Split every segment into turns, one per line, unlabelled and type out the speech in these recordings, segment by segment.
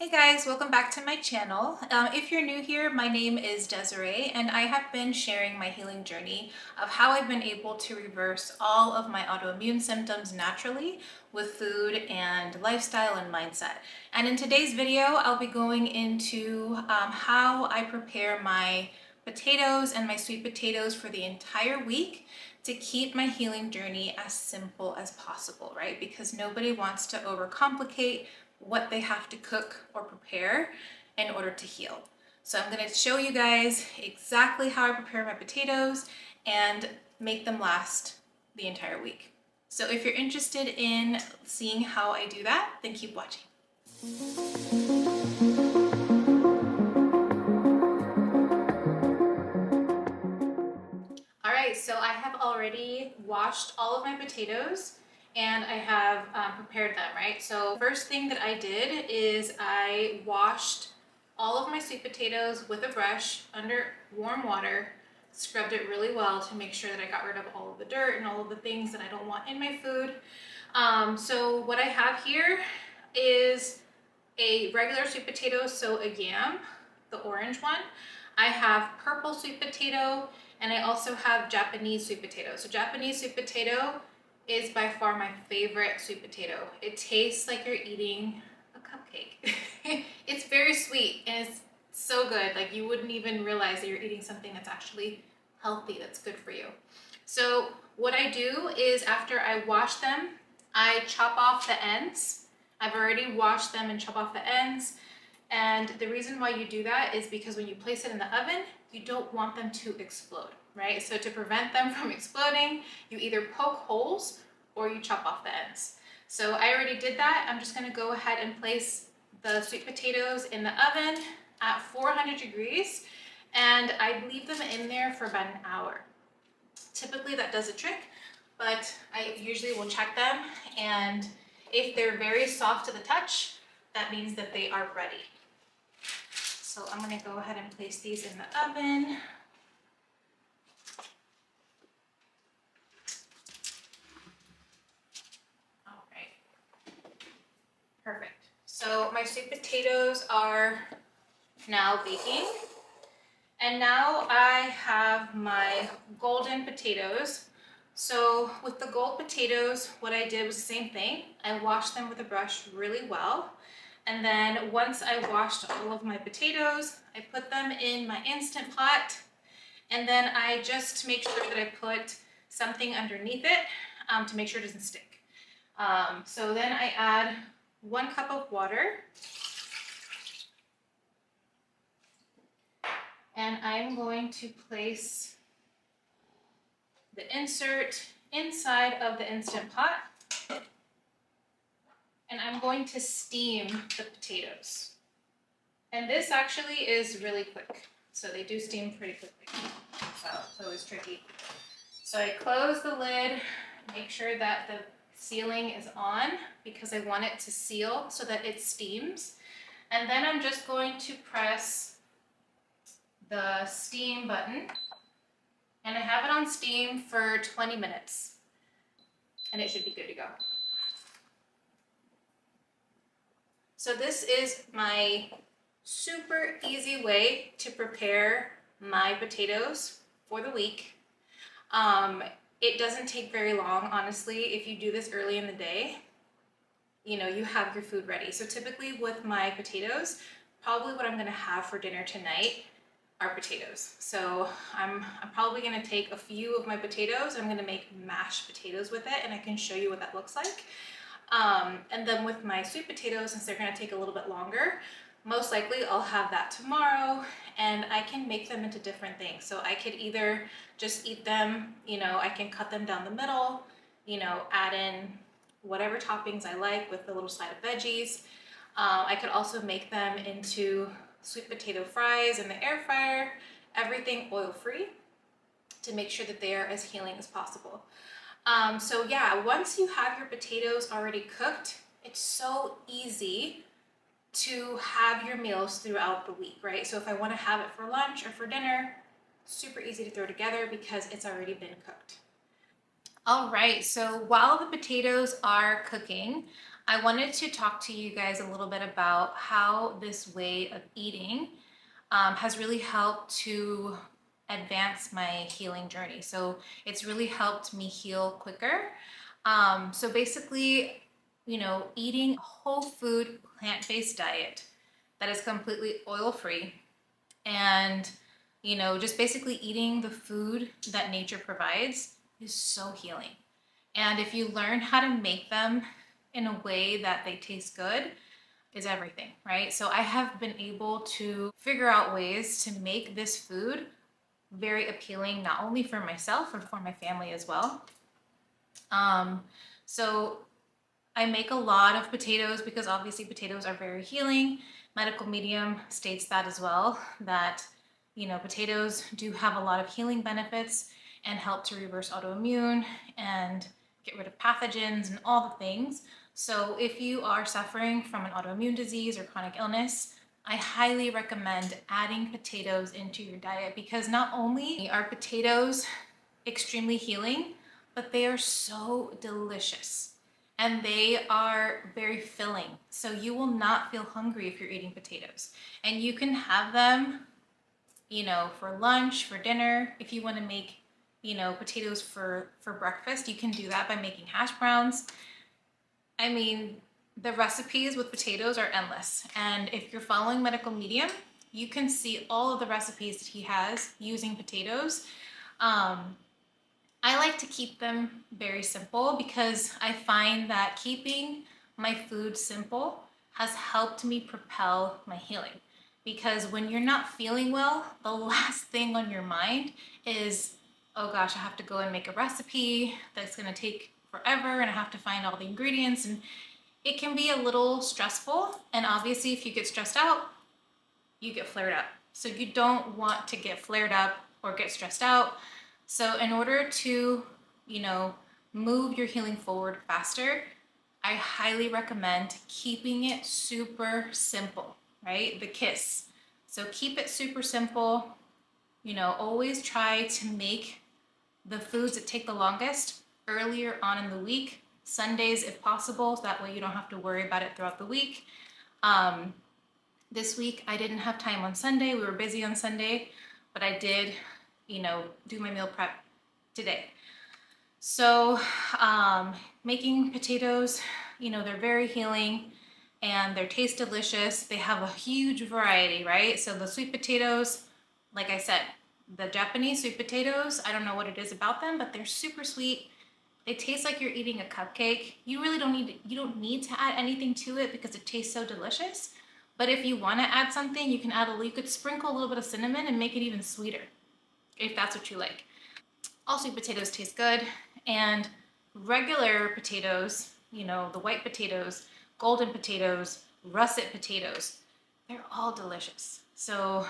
Hey guys, welcome back to my channel. If you're new here, my name is Desiree and I have been sharing my healing journey of how I've been able to reverse all of my autoimmune symptoms naturally with food and lifestyle and mindset. And in today's video, I'll be going into how I prepare my potatoes and my sweet potatoes for the entire week to keep my healing journey as simple as possible, right? Because nobody wants to overcomplicate what they have to cook or prepare in order to heal. So I'm going to show you guys exactly how I prepare my potatoes and make them last the entire week. So if you're interested in seeing how I do that, then keep watching. All right, so I have already washed all of my potatoes and I have prepared them, right? So first thing that I did is I washed all of my sweet potatoes with a brush under warm water, scrubbed it really well to make sure that I got rid of all of the dirt and all of the things that I don't want in my food. So what I have here is a regular sweet potato, so a yam, the orange one. I have purple sweet potato, and I also have Japanese sweet potato. So Japanese sweet potato is by far my favorite sweet potato. It tastes like you're eating a cupcake. It's very sweet and it's so good. Like you wouldn't even realize that you're eating something that's actually healthy, that's good for you. So what I do is after I wash them, I chop off the ends. I've already washed them and chop off the ends. And the reason why you do that is because when you place it in the oven, you don't want them to explode, right? So to prevent them from exploding, you either poke holes or you chop off the ends. So I already did that. I'm just gonna go ahead and place the sweet potatoes in the oven at 400 degrees and I leave them in there for about an hour. Typically that does a trick, but I usually will check them, and if they're very soft to the touch, that means that they are ready. So I'm going to go ahead and place these in the oven. All right, perfect. So my sweet potatoes are now baking. And now I have my golden potatoes. So with the gold potatoes, what I did was the same thing. I washed them with a brush really well. And then once I washed all of my potatoes, I put them in my Instant Pot. And then I just make sure that I put something underneath it to make sure it doesn't stick. So then I add 1 cup of water. And I'm going to place the insert inside of the Instant Pot. And I'm going to steam the potatoes. And this actually is really quick. So they do steam pretty quickly. So it's always tricky. So I close the lid, make sure that the sealing is on because I want it to seal so that it steams. And then I'm just going to press the steam button, and I have it on steam for 20 minutes and it should be good to go. So this is my super easy way to prepare my potatoes for the week. It doesn't take very long, honestly. If you do this early in the day, you know, you have your food ready. So typically with my potatoes, probably what I'm gonna have for dinner tonight are potatoes. So I'm probably gonna take a few of my potatoes. I'm gonna make mashed potatoes with it, and I can show you what that looks like. And then with my sweet potatoes, since they're gonna take a little bit longer, most likely I'll have that tomorrow, and I can make them into different things. So I could either just eat them, you know, I can cut them down the middle, you know, add in whatever toppings I like with a little side of veggies. I could also make them into sweet potato fries in the air fryer, everything oil-free to make sure that they are as healing as possible. So yeah, once you have your potatoes already cooked, it's so easy to have your meals throughout the week, right? So if I want to have it for lunch or for dinner, super easy to throw together because it's already been cooked. All right, so while the potatoes are cooking, I wanted to talk to you guys a little bit about how this way of eating has really helped to advance my healing journey. So it's really helped me heal quicker. So basically, eating a whole food plant-based diet that is completely oil-free and, just basically eating the food that nature provides is so healing. And if you learn how to make them in a way that they taste good, is everything, right? So I have been able to figure out ways to make this food very appealing, not only for myself, but for my family as well. So I make a lot of potatoes because obviously potatoes are very healing. Medical Medium states that as well, that potatoes do have a lot of healing benefits and help to reverse autoimmune and get rid of pathogens and all the things. So if you are suffering from an autoimmune disease or chronic illness, I highly recommend adding potatoes into your diet, because not only are potatoes extremely healing, but they are so delicious and they are very filling. So you will not feel hungry if you're eating potatoes. And you can have them, for lunch, for dinner. If you want to make, potatoes for breakfast, you can do that by making hash browns. I mean, the recipes with potatoes are endless. And if you're following Medical Medium, you can see all of the recipes that he has using potatoes. I like to keep them very simple because I find that keeping my food simple has helped me propel my healing. Because when you're not feeling well, the last thing on your mind is, oh gosh, I have to go and make a recipe that's going to take forever and I have to find all the ingredients, and it can be a little stressful. And obviously if you get stressed out, you get flared up. So you don't want to get flared up or get stressed out. So in order to, move your healing forward faster, I highly recommend keeping it super simple, right? The KISS. So keep it super simple. Always try to make the foods that take the longest earlier on in the week, Sundays if possible, so that way you don't have to worry about it throughout the week. This week I didn't have time on Sunday. We were busy on Sunday, but I did, do my meal prep today. So making potatoes, they're very healing and they taste delicious. They have a huge variety, right? So the sweet potatoes, like I said, the Japanese sweet potatoes, I don't know what it is about them, but they're super sweet. They taste like you're eating a cupcake. You really don't need to add anything to it because it tastes so delicious. But if you want to add something, you could sprinkle a little bit of cinnamon and make it even sweeter, if that's what you like. All sweet potatoes taste good, and regular potatoes, the white potatoes, golden potatoes, russet potatoes, they're all delicious. So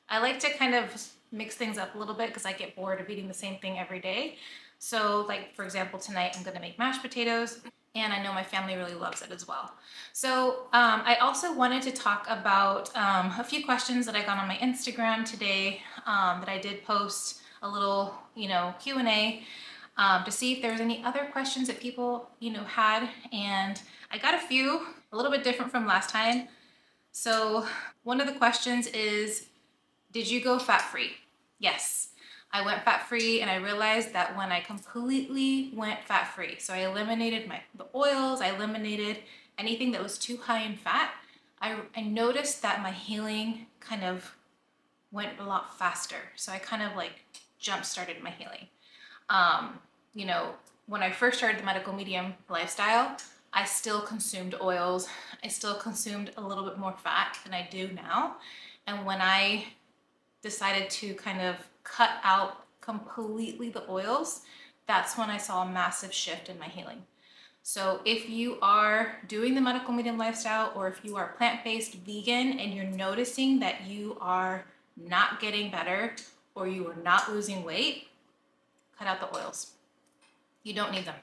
I like to kind of mix things up a little bit because I get bored of eating the same thing every day. So like, for example, tonight I'm gonna make mashed potatoes, and I know my family really loves it as well. So I also wanted to talk about a few questions that I got on my Instagram today, that I did post a little, Q&A to see if there was any other questions that people, had. And I got a few, a little bit different from last time. So one of the questions is, did you go fat-free? Yes, I went fat-free, and I realized that when I completely went fat-free, so I eliminated the oils, I eliminated anything that was too high in fat, I noticed that my healing kind of went a lot faster. So I kind of like jump-started my healing. When I first started the Medical Medium lifestyle, I still consumed oils. I still consumed a little bit more fat than I do now. And when I decided to kind of cut out completely the oils, that's when I saw a massive shift in my healing. So if you are doing the Medical Medium lifestyle, or if you are plant-based vegan and you're noticing that you are not getting better or you are not losing weight, cut out the oils. You don't need them.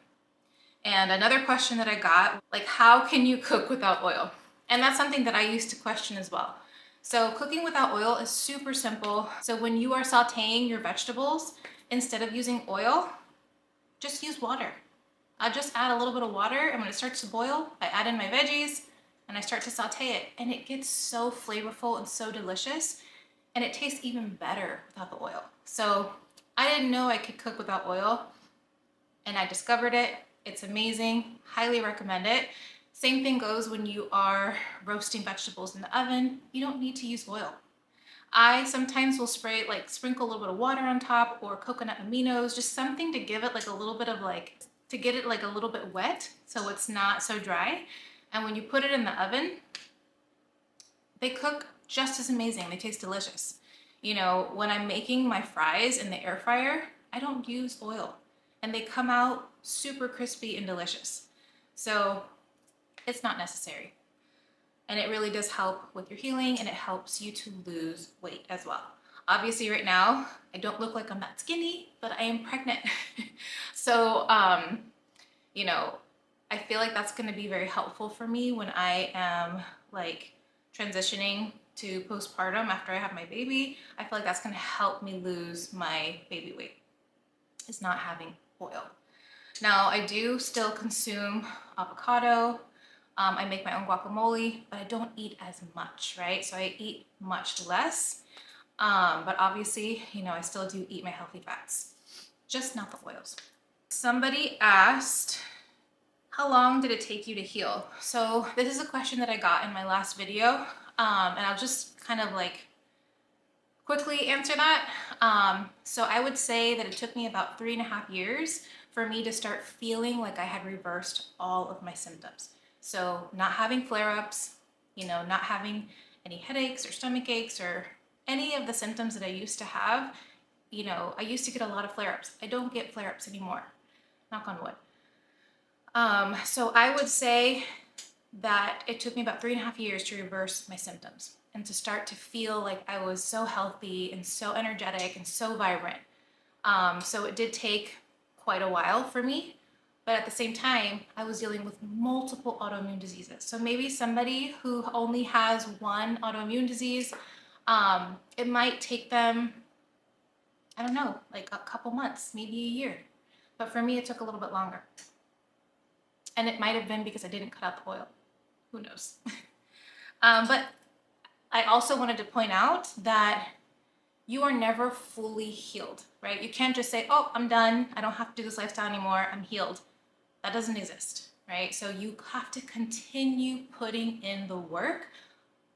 And another question that I got, like, how can you cook without oil? And that's something that I used to question as well. So cooking without oil is super simple. So when you are sauteing your vegetables, instead of using oil, just use water. I'll just add a little bit of water, and when it starts to boil, I add in my veggies and I start to saute it, and it gets so flavorful and so delicious, and it tastes even better without the oil. So I didn't know I could cook without oil, and I discovered it. It's amazing, highly recommend it. Same thing goes when you are roasting vegetables in the oven. You don't need to use oil. I sometimes will sprinkle a little bit of water on top, or coconut aminos, just something to give it like a little bit of to get it like a little bit wet so it's not so dry. And when you put it in the oven, they cook just as amazing. They taste delicious. You know, when I'm making my fries in the air fryer, I don't use oil, and they come out super crispy and delicious. So it's not necessary. And it really does help with your healing, and it helps you to lose weight as well. Obviously right now, I don't look like I'm that skinny, but I am pregnant. So, you know, I feel like that's gonna be very helpful for me when I am like transitioning to postpartum after I have my baby. I feel like that's gonna help me lose my baby weight, is not having oil. Now, I do still consume avocado. I make my own guacamole, but I don't eat as much, right? So I eat much less, but obviously, you know, I still do eat my healthy fats, just not the oils. Somebody asked, how long did it take you to heal? So this is a question that I got in my last video, and I'll just kind of like quickly answer that. So I would say that it took me about 3.5 years for me to start feeling like I had reversed all of my symptoms. So not having flare-ups, you know, not having any headaches or stomach aches or any of the symptoms that I used to have. You know, I used to get a lot of flare-ups. I don't get flare-ups anymore, knock on wood. So I would say that it took me about 3.5 years to reverse my symptoms and to start to feel like I was so healthy and so energetic and so vibrant. So it did take quite a while for me. But at the same time, I was dealing with multiple autoimmune diseases. So maybe somebody who only has one autoimmune disease, it might take them, I don't know, like a couple months, maybe a year. But for me, it took a little bit longer. And it might have been because I didn't cut out the oil. Who knows? But I also wanted to point out that you are never fully healed, right? You can't just say, oh, I'm done. I don't have to do this lifestyle anymore. I'm healed. That doesn't exist, right? So you have to continue putting in the work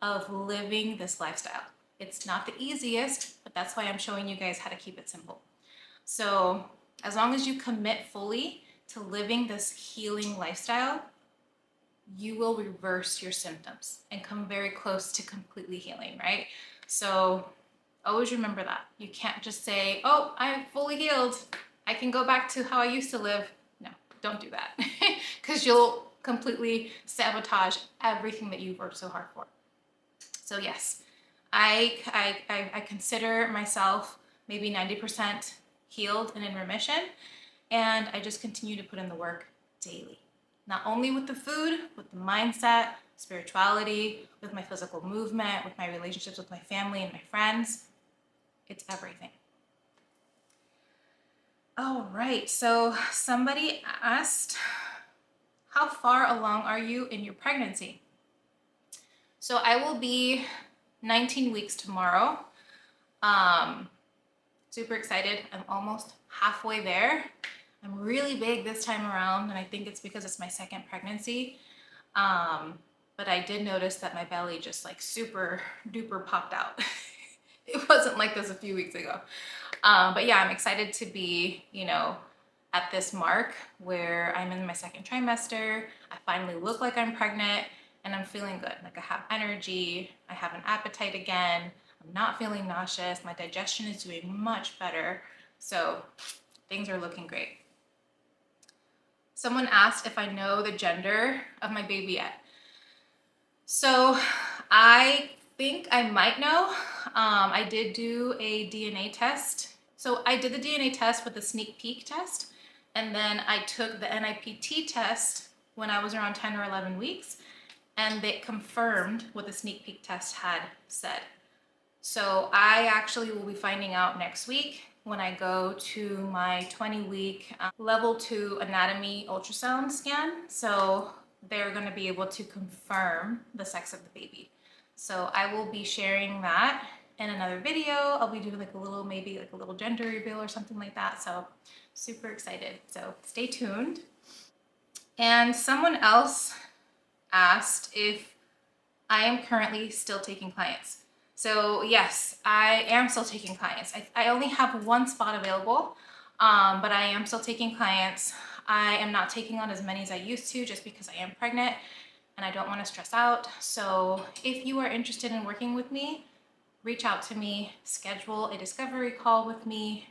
of living this lifestyle. It's not the easiest, but that's why I'm showing you guys how to keep it simple. So as long as you commit fully to living this healing lifestyle, you will reverse your symptoms and come very close to completely healing, right? So always remember that. You can't just say, oh, I'm fully healed. I can go back to how I used to live. No, don't do that, because you'll completely sabotage everything that you've worked so hard for. So yes, I consider myself maybe 90% healed and in remission, and I just continue to put in the work daily. Not only with the food, with the mindset, spirituality, with my physical movement, with my relationships with my family and my friends. It's everything. All right, so somebody asked, how far along are you in your pregnancy? So I will be 19 weeks tomorrow. Super excited. I'm almost halfway there. I'm really big this time around, and I think it's because it's my second pregnancy. But I did notice that my belly just like super duper popped out. It wasn't like this a few weeks ago. But yeah, I'm excited to be, you know, at this mark where I'm in my second trimester. I finally look like I'm pregnant, and I'm feeling good. Like I have energy, I have an appetite again. I'm not feeling nauseous. My digestion is doing much better. So things are looking great. Someone asked if I know the gender of my baby yet. So I think I might know. I did do a DNA test. So I did the DNA test with the sneak peek test, and then I took the NIPT test when I was around 10 or 11 weeks, and they confirmed what the sneak peek test had said. So I actually will be finding out next week when I go to my 20-week level 2 anatomy ultrasound scan. So they're going to be able to confirm the sex of the baby. So I will be sharing that in another video. I'll be doing like a little, maybe like a little gender reveal or something like that. So super excited. So stay tuned. And someone else asked if I am currently still taking clients. So yes, I am still taking clients. I only have one spot available, but I am still taking clients. I am not taking on as many as I used to just because I am pregnant and I don't want to stress out. So if you are interested in working with me, reach out to me, schedule a discovery call with me,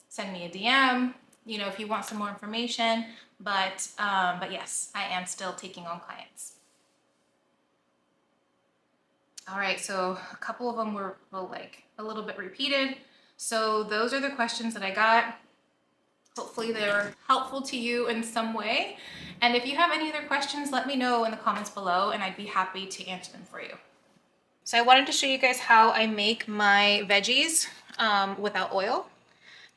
send me a DM, you know, if you want some more information. But yes, I am still taking on clients. All right, so a couple of them were like a little bit repeated. So those are the questions that I got. Hopefully they're helpful to you in some way. And if you have any other questions, let me know in the comments below and I'd be happy to answer them for you. So I wanted to show you guys how I make my veggies without oil.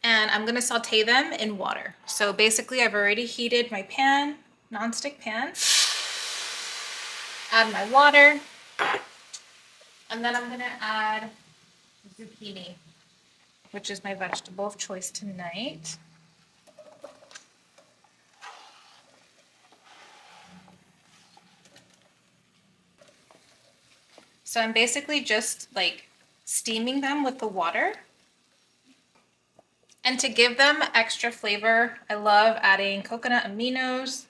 And I'm gonna saute them in water. So basically I've already heated my pan, nonstick pan. Add my water. And then I'm gonna add zucchini, which is my vegetable of choice tonight. So I'm basically just like steaming them with the water. And to give them extra flavor, I love adding coconut aminos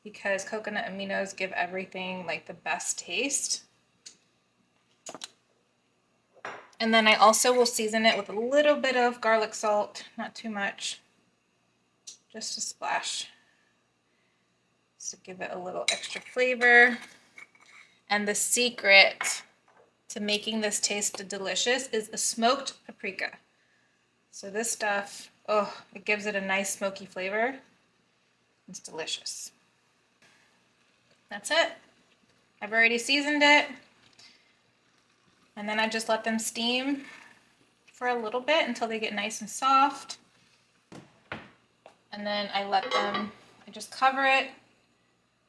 because coconut aminos give everything like the best taste. And then I also will season it with a little bit of garlic salt, not too much, just a splash, to give it a little extra flavor. And the secret to making this taste delicious is a smoked paprika. So this stuff, oh, it gives it a nice smoky flavor. It's delicious. That's it. I've already seasoned it. And then I just let them steam for a little bit until they get nice and soft. And then I just cover it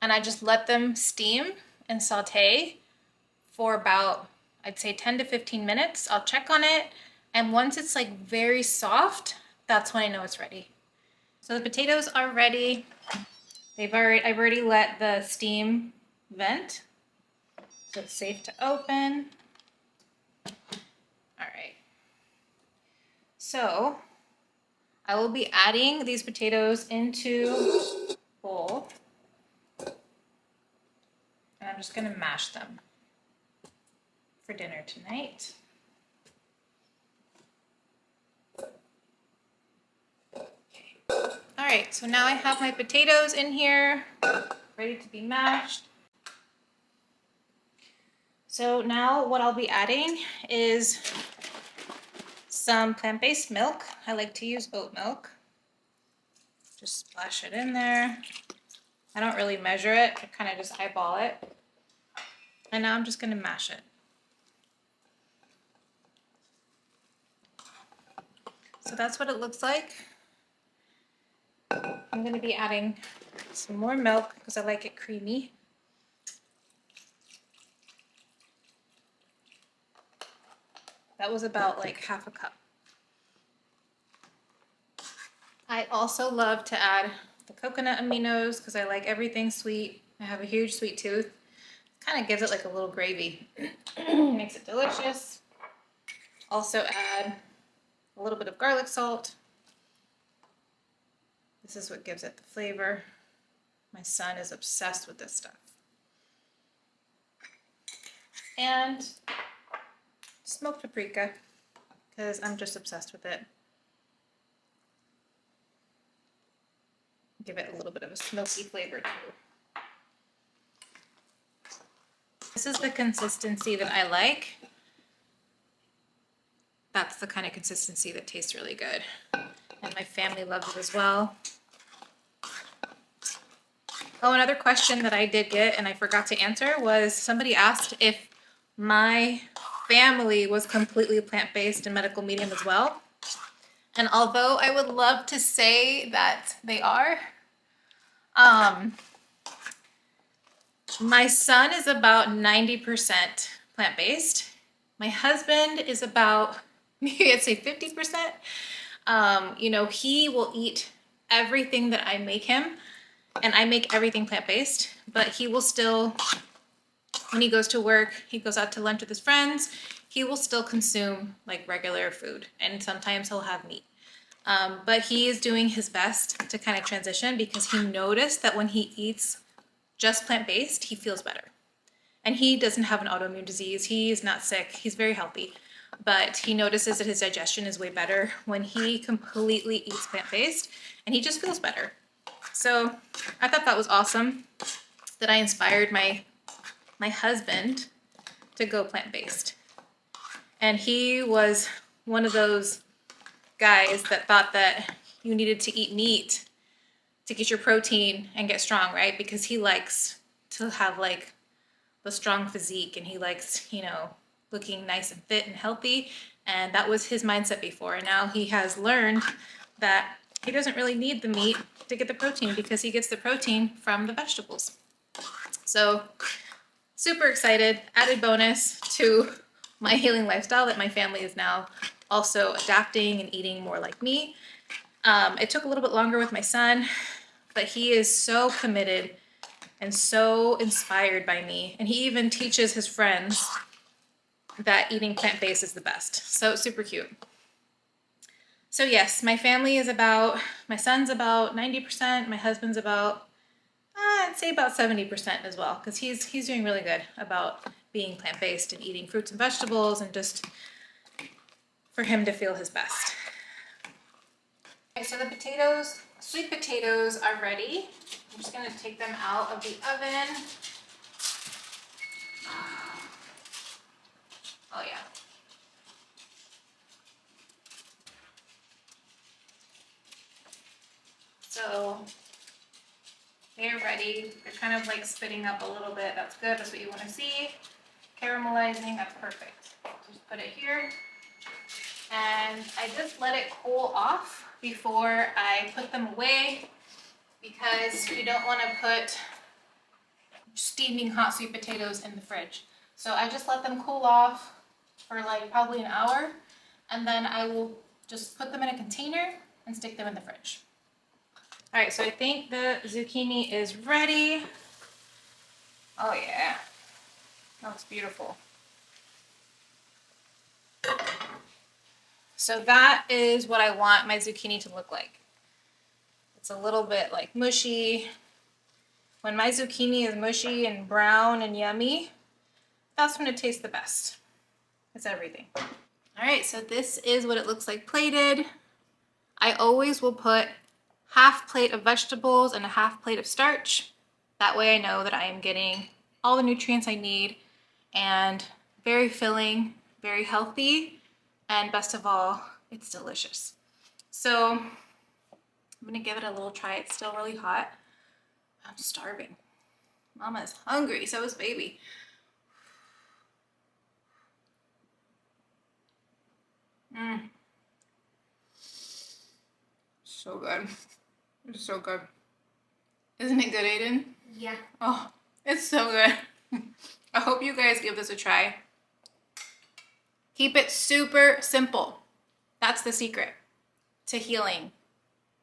and I just let them steam and saute for about, I'd say 10 to 15 minutes. I'll check on it. And once it's like very soft, that's when I know it's ready. So the potatoes are ready. I've already let the steam vent. So it's safe to open. All right. So I will be adding these potatoes into a bowl. And I'm just gonna mash them for dinner tonight. All right, so now I have my potatoes in here, ready to be mashed. So now what I'll be adding is some plant-based milk. I like to use oat milk. Just splash it in there. I don't really measure it, I kind of just eyeball it. And now I'm just gonna mash it. So that's what it looks like. I'm gonna be adding some more milk because I like it creamy. That was about like half a cup. I also love to add the coconut aminos because I like everything sweet. I have a huge sweet tooth. Kind of gives it like a little gravy. Makes it delicious. Also add a little bit of garlic salt. This is what gives it the flavor. My son is obsessed with this stuff. And smoked paprika, because I'm just obsessed with it. Give it a little bit of a smoky flavor too. This is the consistency that I like. That's the kind of consistency that tastes really good. And my family loves it as well. Oh, another question that I did get and I forgot to answer was somebody asked if my family was completely plant-based and medical medium as well. And although I would love to say that they are, my son is about 90% plant-based. My husband is about, maybe I'd say 50%. You know, he will eat everything that I make him, and I make everything plant-based, but he will still, when he goes to work, he goes out to lunch with his friends, he will still consume like regular food, and sometimes he'll have meat. But he is doing his best to kind of transition because he noticed that when he eats just plant-based, he feels better. And he doesn't have an autoimmune disease. He is not sick. He's very healthy. But he notices that his digestion is way better when he completely eats plant-based, and he just feels better. So I thought that was awesome that I inspired my husband to go plant-based. And he was one of those guys that thought that you needed to eat meat to get your protein and get strong, right? Because he likes to have like the strong physique, and he likes, you know, looking nice and fit and healthy. And that was his mindset before. And now he has learned that he doesn't really need the meat to get the protein because he gets the protein from the vegetables. So super excited. Added bonus to my healing lifestyle that my family is now also adapting and eating more like me. It took a little bit longer with my son, but he is so committed and so inspired by me. And he even teaches his friends that eating plant-based is the best. So super cute. So yes, my family is about, my son's about 90%, my husband's about, I'd say about 70% as well, because he's doing really good about being plant-based and eating fruits and vegetables, and just for him to feel his best. Okay, so the potatoes, sweet potatoes are ready. I'm just gonna take them out of the oven. Oh yeah. So they're ready. They're kind of like spitting up a little bit. That's good. That's what you want to see. Caramelizing. That's perfect. Just put it here. And I just let it cool off before I put them away, because you don't want to put steaming hot sweet potatoes in the fridge. So I just let them cool off for like probably an hour, and then I will just put them in a container and stick them in the fridge. All right, so I think the zucchini is ready. Oh yeah, that looks beautiful. So that is what I want my zucchini to look like. It's a little bit like mushy. When my zucchini is mushy and brown and yummy, that's when it tastes the best. It's everything. All right, so this is what it looks like plated. I always will put half plate of vegetables and a half plate of starch. That way I know that I am getting all the nutrients I need, and very filling, very healthy, and best of all, it's delicious. So I'm gonna give it a little try. It's still really hot. I'm starving. Mama is hungry, so is baby. So good. It's so good. Isn't it good, Aiden?
Yeah.
Oh, it's so good. I hope you guys give this a try. Keep it super simple. That's the secret to healing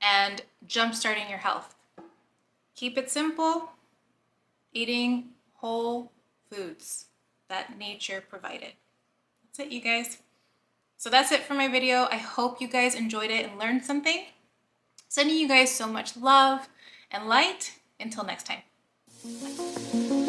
and jumpstarting your health. Keep it simple, eating whole foods that nature provided. That's it, you guys. So that's it for my video. I hope you guys enjoyed it and learned something. Sending you guys so much love and light. Until next time. Bye.